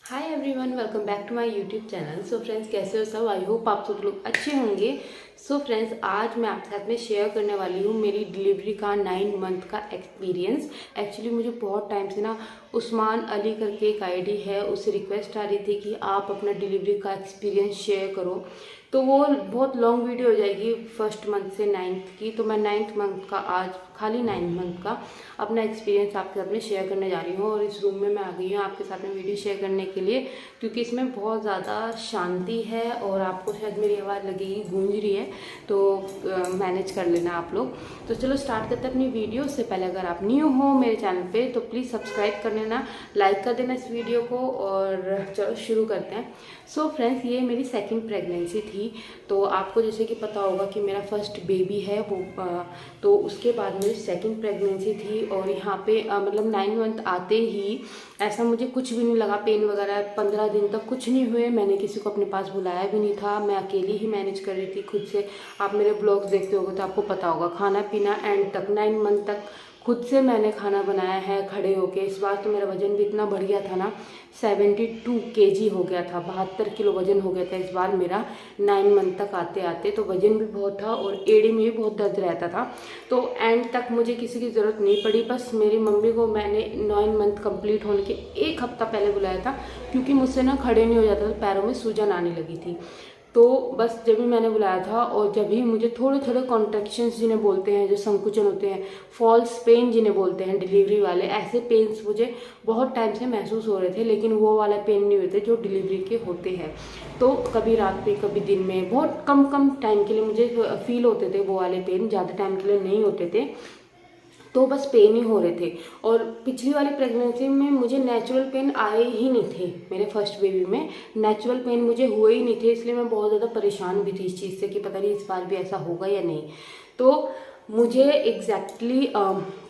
Hi everyone, welcome back to my YouTube channel. So friends, कैसे हो सब? I hope आप सब लोग अच्छे होंगे। सो फ्रेंड्स, आज मैं आपके साथ में शेयर करने वाली हूँ मेरी डिलीवरी का 9 मंथ का एक्सपीरियंस। एक्चुअली मुझे बहुत टाइम से ना उस्मान अली करके एक आईडी है, उससे रिक्वेस्ट आ रही थी कि आप अपना डिलीवरी का एक्सपीरियंस शेयर करो। तो वो बहुत लॉन्ग वीडियो हो जाएगी फर्स्ट मंथ से 9th की। तो मैं 9th मंथ का आज खाली 9 मंथ का अपना एक्सपीरियंस आपके साथ में शेयर करने जा रही हूँ। और इस रूम में मैं आ गई हूँ आपके साथ में वीडियो शेयर करने के लिए, क्योंकि इसमें बहुत ज़्यादा शांति है और आपको शायद मेरी आवाज़ लगेगी गूंज रही है, तो मैनेज कर लेना आप लोग। तो चलो स्टार्ट करते हैं अपनी वीडियो। उससे पहले अगर आप न्यू हो मेरे चैनल पे तो प्लीज़ सब्सक्राइब कर लेना, लाइक कर देना इस वीडियो को। और चलो शुरू करते हैं। सो फ्रेंड्स, ये मेरी सेकंड प्रेगनेंसी थी। तो आपको जैसे कि पता होगा कि मेरा फर्स्ट बेबी है वो, तो उसके बाद मेरी सेकंड प्रेगनेंसी थी। और यहाँ पे मतलब 9 मंथ आते ही ऐसा मुझे कुछ भी नहीं लगा, पेन वगैरह 15 दिन तक कुछ नहीं हुए। मैंने किसी को अपने पास बुलाया भी नहीं था, मैं अकेली ही मैनेज कर रही थी खुद से। आप मेरे ब्लॉग्स देखते होगे तो आपको पता होगा, खाना पीना एंड तक 9 मंथ तक खुद से मैंने खाना बनाया है खड़े होके। इस बार तो मेरा वजन भी इतना बढ़ गया था ना, 72 केजी हो गया था, 72 किलो वजन हो गया था इस बार मेरा 9 मंथ तक आते आते। तो वजन भी बहुत था और एड़ी में भी बहुत दर्द रहता था। तो एंड तक मुझे किसी की ज़रूरत नहीं पड़ी, बस मेरी मम्मी को मैंने 9 मंथ कंप्लीट होने के एक हफ्ता पहले बुलाया था, क्योंकि मुझसे ना खड़े नहीं हो जाता था, पैरों में सूजन आने लगी थी। तो बस जब भी मैंने बुलाया था और जब भी मुझे थोड़े थोड़े कॉन्ट्रैक्शंस जिन्हें बोलते हैं, जो संकुचन होते हैं, फॉल्स पेन जिन्हें बोलते हैं डिलीवरी वाले, ऐसे पेन्स मुझे बहुत टाइम से महसूस हो रहे थे। लेकिन वो वाला पेन नहीं होते जो डिलीवरी के होते हैं। तो कभी रात में कभी दिन में बहुत कम कम टाइम के लिए मुझे फील होते थे वो वाले पेन, ज़्यादा टाइम के लिए नहीं होते थे। तो बस पेन ही हो रहे थे। और पिछली वाली प्रेगनेंसी में मुझे नेचुरल पेन आए ही नहीं थे, मेरे फर्स्ट बेबी में नेचुरल पेन मुझे हुए ही नहीं थे। इसलिए मैं बहुत ज़्यादा परेशान भी थी इस चीज़ से कि पता नहीं इस बार भी ऐसा होगा या नहीं। तो मुझे एग्जैक्टली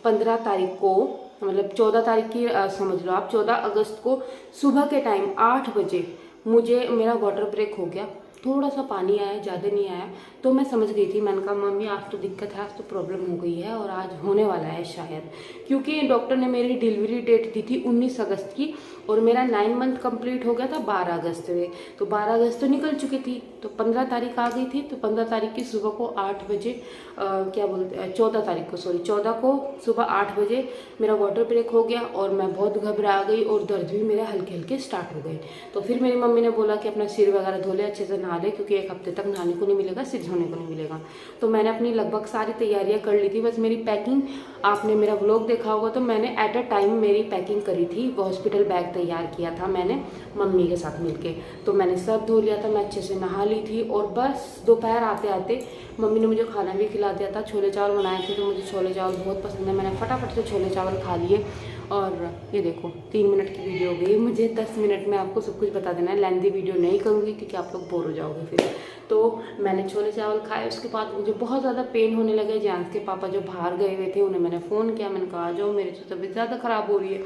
15 तारीख को, मतलब 14 तारीख की समझ लो आप, 14 अगस्त को सुबह के टाइम 8 बजे मुझे मेरा वाटर ब्रेक हो गया। थोड़ा सा पानी आया, ज़्यादा नहीं आया। तो मैं समझ गई थी, मैंने कहा मम्मी आज तो दिक्कत है, आज तो प्रॉब्लम हो गई है और आज होने वाला है शायद। क्योंकि डॉक्टर ने मेरी डिलीवरी डेट दी थी 19 अगस्त की और मेरा 9 मंथ कंप्लीट हो गया था 12 अगस्त में। तो 12 अगस्त तो निकल चुकी थी, तो 15 तारीख आ गई थी। तो 15 तारीख की सुबह को 8 बजे क्या बोलते हैं, 14 तारीख को, सॉरी 14 को सुबह 8 बजे मेरा वाटर ब्रेक हो गया और मैं बहुत घबरा गई और दर्द भी मेरे हल्के हल्के स्टार्ट हो गए। तो फिर मेरी मम्मी ने बोला कि अपना सिर वगैरह धो ले, अच्छे से नहा ले, क्योंकि एक हफ्ते तक नहाने को नहीं मिलेगा, सिर धोने को नहीं मिलेगा। तो मैंने अपनी लगभग सारी तैयारियां कर ली थी। बस मेरी पैकिंग, आपने मेरा व्लॉग देखा होगा तो मैंने एट अ टाइम मेरी पैकिंग करी थी। हॉस्पिटल बैग तैयार किया था मैंने मम्मी के साथ मिलके। तो मैंने सर धो लिया था, मैं अच्छे से नहा ली थी। और बस दोपहर आते आते मम्मी ने मुझे खाना भी खिला दिया था, छोले चावल बनाए थे। तो मुझे छोले चावल बहुत पसंद है, मैंने फटाफट से छोले चावल खा लिए। और ये देखो 3 मिनट की वीडियो हो गई। मुझे 10 मिनट में आपको सब कुछ बता देना है, लेंथी वीडियो नहीं करूँगी क्योंकि आप लोग बोर हो जाओगे फिर। तो मैंने छोले चावल खाए, उसके बाद मुझे बहुत ज़्यादा पेन होने लगे। जांस के पापा जो बाहर गए हुए थे उन्हें मैंने फ़ोन किया, मैंने कहा आ जाओ, मेरी तो तबीयत ज़्यादा ख़राब हो रही है।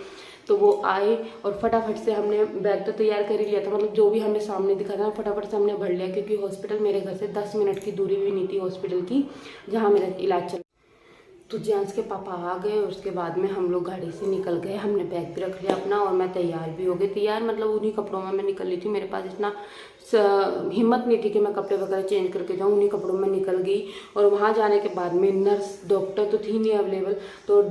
तो वो आए और फटाफट से हमने बैग तो तैयार कर ही लिया था, मतलब जो भी हमें सामने दिखा था फटाफट से हमने भर लिया, क्योंकि हॉस्पिटल मेरे घर से 10 मिनट की दूरी भी नहीं थी हॉस्पिटल की जहाँ मेरा इलाज चल। तो जेंट्स के पापा आ गए और उसके बाद में हम लोग गाड़ी से निकल गए। हमने बैग भी रख लिया अपना और मैं तैयार भी हो गई। तैयार मतलब उन्हीं कपड़ों में मैं निकल ली थी, मेरे पास इतना हिम्मत नहीं थी कि मैं कपड़े वगैरह चेंज करके जाऊँ, उन्हीं कपड़ों में निकल गई। और वहाँ जाने के बाद में नर्स, डॉक्टर तो थी नहीं अवेलेबल, तो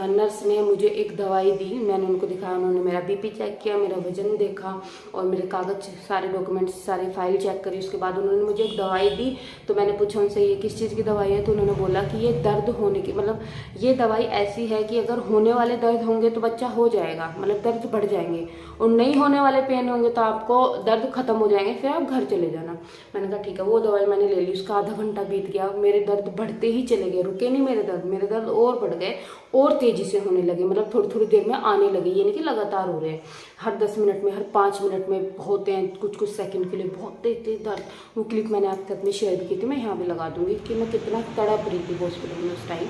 नर्स ने मुझे एक दवाई दी। मैंने उनको दिखाया, उन्होंने मेरा बीपी चेक किया, मेरा वजन देखा और मेरे कागज, सारे डॉक्यूमेंट्स, सारी फाइल चेक करी। उसके बाद उन्होंने मुझे एक दवाई दी। तो मैंने पूछा उनसे ये किस चीज़ की दवाई है, तो उन्होंने बोला कि ये दर्द होने की, मतलब ये दवाई ऐसी है कि अगर होने वाले दर्द होंगे तो बच्चा हो जाएगा, मतलब दर्द बढ़ जाएंगे, और नहीं होने वाले पेन होंगे तो आपको दर्द खत्म हो जाएंगे, फिर आप घर चले जाना। मैंने कहा ठीक है। वो दवाई मैंने ले ली। उसका आधा घंटा बीत गया, मेरे दर्द बढ़ते ही चले गए, रुके नहीं मेरे दर्द और बढ़ गए और तेज़ी से होने लगे, मतलब थोड़ी थोड़ी देर में आने लगे, ये नहीं कि लगातार हो रहे हैं। हर 10 मिनट में, हर 5 मिनट में होते हैं, कुछ कुछ सेकंड के लिए बहुत तेज तेज दर्द। वो क्लिप मैंने आपके साथ में शेयर भी की थी, मैं यहाँ भी लगा दूंगी कि मैं कितना तड़प रही थी हॉस्पिटल में उस टाइम।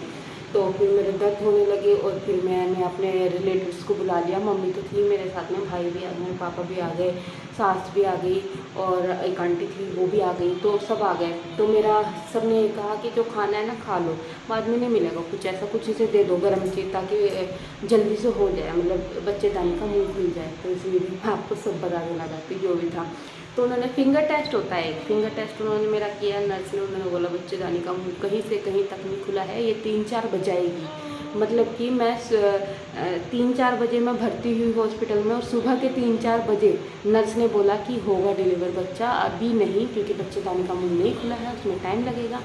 तो फिर मेरे दर्द होने लगे और फिर मैंने अपने रिलेटिव्स को बुला लिया। मम्मी तो थी मेरे साथ में, भाई भी आ गए, पापा भी आ गए, सास भी आ गई और एक आंटी थी वो भी आ गई, तो सब आ गए। तो मेरा सब ने कहा कि जो खाना है ना खा लो, बाद में नहीं मिलेगा कुछ, ऐसा कुछ इसे दे दो गर्म चीज़ ताकि जल्दी से हो जाए, मतलब बच्चेदानी का मुँह खुल जाए। तो इसलिए मैं आपको सब बता देना चाहती जो भी था। तो उन्होंने फिंगर टेस्ट होता है, एक फिंगर टेस्ट उन्होंने मेरा किया। नर्स ने उन्होंने बोला बच्चेदानी का मुँह कहीं से कहीं तक नहीं खुला है, ये 3-4 बजाएगी। मतलब कि मैं 3-4 बजे मैं भर्ती हुई हॉस्पिटल में और सुबह के 3-4 बजे नर्स ने बोला कि होगा डिलीवर बच्चा, अभी नहीं क्योंकि बच्चेदानी का मुँह नहीं खुला है, उसमें टाइम लगेगा।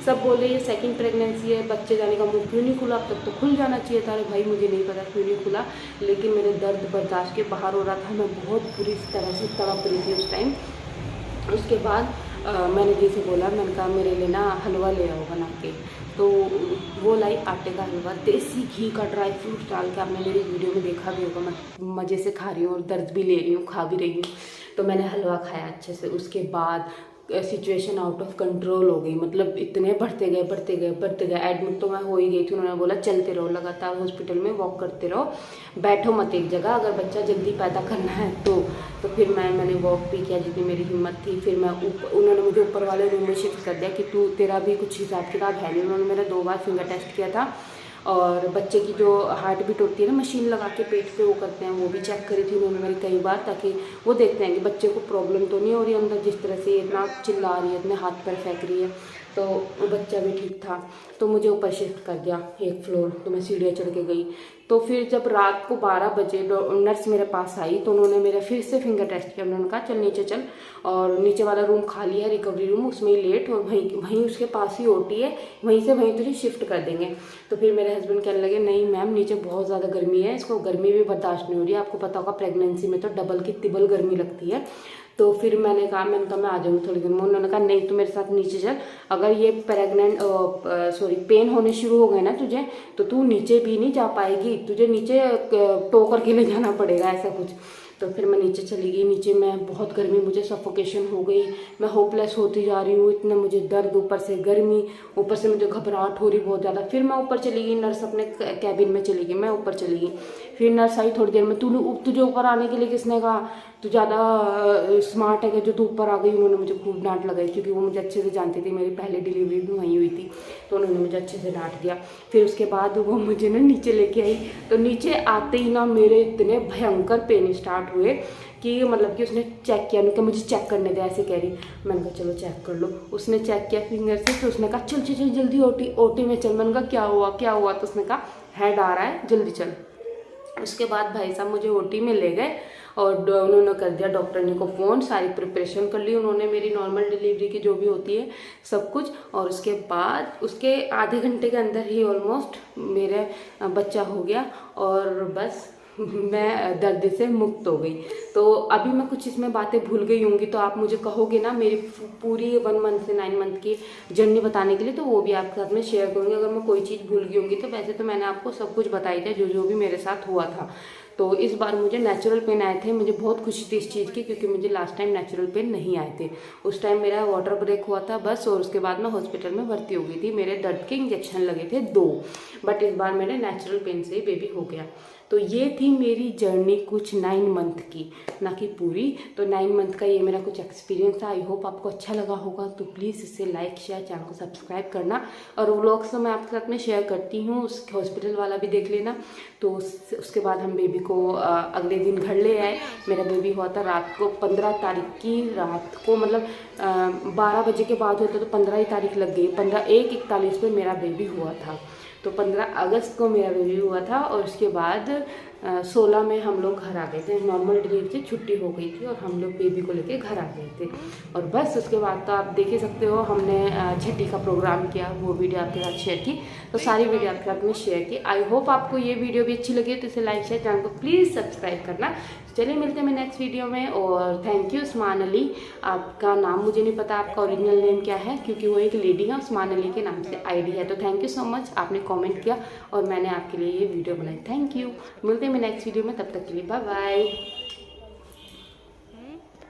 सब बोले ये सेकंड प्रेगनेंसी है, बच्चेदानी का मुँह क्यों नहीं खुला, अब तक तो खुल जाना चाहिए था। अरे भाई मुझे नहीं पता क्यों नहीं खुला, लेकिन मेरे दर्द बर्दाश्त के बाहर हो रहा था, मैं बहुत बुरी तरह से तड़प रही थी उस टाइम। उसके बाद मैंने दी से बोला, मैंने कहा मेरे लिए ना हलवा ले आओ बना के। तो वो लाई आटे का हलवा, देसी घी का ड्राई फ्रूट डाल के। आपने मेरी वीडियो में देखा भी होगा, मैं मज़े से खा रही हूँ और दर्द भी ले रही हूँ, खा भी रही हूँ। तो मैंने हलवा खाया अच्छे से। उसके बाद सिचुएशन आउट ऑफ कंट्रोल हो गई, मतलब इतने बढ़ते गए। एडमिट तो मैं हो ही गई थी। उन्होंने बोला चलते रहो, लगातार हॉस्पिटल में वॉक करते रहो, बैठो मत एक जगह, अगर बच्चा जल्दी पैदा करना है तो फिर मैंने वॉक भी किया जितनी मेरी हिम्मत थी। फिर मैं उन्होंने मुझे ऊपर वाले रूम में शिफ्ट कर दिया कि तेरा भी कुछ हिसाब किताब है नहीं। उन्होंने मेरा 2 बार फिंगर टेस्ट किया था और बच्चे की जो हार्ट बीट होती है ना, मशीन लगा के पेट पे वो करते हैं, वो भी चेक करी थी उन्होंने मेरी कई बार, ताकि वो देखते हैं कि बच्चे को प्रॉब्लम तो नहीं हो रही अंदर, जिस तरह से इतना चिल्ला रही है, इतने हाथ पैर फेंक रही है। तो वो बच्चा भी ठीक था। तो मुझे ऊपर शिफ्ट कर दिया 1 फ्लोर, तो मैं सीढ़ियाँ चढ़ के गई। तो फिर जब रात को 12 बजे नर्स मेरे पास आई तो उन्होंने मेरा फिर से फिंगर टेस्ट किया। उन्होंने कहा चल नीचे चल, और नीचे वाला रूम खाली है, रिकवरी रूम, उसमें ही लेट, और वहीं उसके पास ही ओटी है, वहीं तुझे शिफ्ट कर देंगे। तो फिर मेरे हस्बैंड कहने लगे नहीं मैम नीचे बहुत ज़्यादा गर्मी है, इसको गर्मी भी बर्दाश्त नहीं हो रही है, आपको पता होगा प्रेगनेंसी में तो डबल की तिबल गर्मी लगती है। तो फिर मैंने कहा मैं आ जाऊँगी थोड़ी देर में। उन्होंने कहा नहीं तू मेरे साथ नीचे चल, अगर ये पेन होने शुरू हो गए ना तुझे, तो तू नीचे भी नहीं जा पाएगी, तुझे नीचे टो करके ले जाना पड़ेगा, ऐसा कुछ। तो फिर मैं नीचे चली गई। नीचे मैं बहुत गर्मी, मुझे सफोकेशन हो गई, मैं होपलेस होती जा रही हूँ, इतना मुझे दर्द, ऊपर से गर्मी, ऊपर से मुझे घबराहट हो रही बहुत ज़्यादा। फिर मैं ऊपर चली गई, नर्स अपने कैबिन में चली गई, मैं ऊपर चली गई। फिर नर्स आई थोड़ी देर में, तुझे ऊपर आने के लिए किसने कहा, तू ज़्यादा स्मार्ट है कि जो तू ऊपर आ गई। उन्होंने मुझे खूब डांट लगाई क्योंकि वो मुझे अच्छे से जानती थी, मेरी पहले डिलीवरी भी वहीं हुई थी, तो उन्होंने मुझे अच्छे से डांट दिया। फिर उसके बाद वो मुझे ना नीचे लेके आई, तो नीचे आते ही ना मेरे इतने भयंकर पेन स्टार्ट हुए कि मतलब कि उसने चेक किया, उनका मुझे चेक करने दे, ऐसे कह रही। मैंने कहा चलो चेक कर लो। उसने चेक किया फिंगर से, तो उसने कहा चल चल चल जल्दी ओटी में चल। मैंने कहा क्या हुआ, तो उसने कहा हेड आ रहा है जल्दी चल। उसके बाद भाई साहब मुझे ओटी में ले गए और उन्होंने कर दिया डॉक्टर ने को फ़ोन, सारी प्रिपरेशन कर ली उन्होंने मेरी नॉर्मल डिलीवरी की जो भी होती है सब कुछ। और उसके बाद उसके आधे घंटे के अंदर ही ऑलमोस्ट मेरे बच्चा हो गया और बस मैं दर्द से मुक्त हो गई। तो अभी मैं कुछ इसमें बातें भूल गई होंगी, तो आप मुझे कहोगे ना मेरी पूरी 1 मंथ से 9 मंथ की जर्नी बताने के लिए, तो वो भी आपके साथ में शेयर करूँगी। अगर मैं कोई चीज़ भूल गई होंगी तो वैसे तो मैंने आपको सब कुछ बताई था जो भी मेरे साथ हुआ था। तो इस बार मुझे नेचुरल पेन आए थे, मुझे बहुत खुशी थी इस चीज़ की, क्योंकि मुझे लास्ट टाइम नेचुरल पेन नहीं आए थे। उस टाइम मेरा वाटर ब्रेक हुआ था बस, और उसके बाद मैं हॉस्पिटल में भर्ती हो गई थी, मेरे दर्द के इंजेक्शन लगे थे 2, बट इस बार मेरे नेचुरल पेन से ही बेबी हो गया। तो ये थी मेरी जर्नी कुछ 9 मंथ की, ना कि पूरी। तो 9 मंथ का ये मेरा कुछ एक्सपीरियंस था। आई होप आपको अच्छा लगा होगा, तो प्लीज़ इसे लाइक शेयर, चैनल को सब्सक्राइब करना। और व्लॉग्स तो मैं आपके साथ में शेयर करती हूँ, उस हॉस्पिटल वाला भी देख लेना। तो उसके बाद हम बेबी को अगले दिन घर ले आए। मेरा बेबी हुआ था रात को 15 तारीख की रात को, मतलब 12 बजे के बाद होता तो 15 ही तारीख लग गई, 1:41 पे मेरा बेबी हुआ था। तो 15 अगस्त को मेरा बेबी हुआ था और उसके बाद 16 में हम लोग घर आ गए थे। नॉर्मल डिलीवरी से छुट्टी हो गई थी और हम लोग बेबी को लेके घर आ गए थे। और बस उसके बाद तो आप देख ही सकते हो, हमने छठी का प्रोग्राम किया, वो वीडियो आपके साथ शेयर की। तो सारी वीडियो आपके साथ में शेयर की। आई होप आपको ये वीडियो भी अच्छी लगी, तो इसे लाइक शेयर, चैनल को प्लीज़ सब्सक्राइब करना। चलिए मिलते हैं मैं नेक्स्ट वीडियो में। और थैंक यू उस्मान अली, आपका नाम मुझे नहीं पता आपका ओरिजिनल नेम क्या है, क्योंकि वो एक लेडी है, उस्मान अली के नाम से आईडी है। तो थैंक यू सो मच, आपने कमेंट किया और मैंने आपके लिए ये वीडियो बनाई। Thank you. मिलते हैं मैं नेक्स्ट वीडियो में, तब तक के लिए बाय बाय।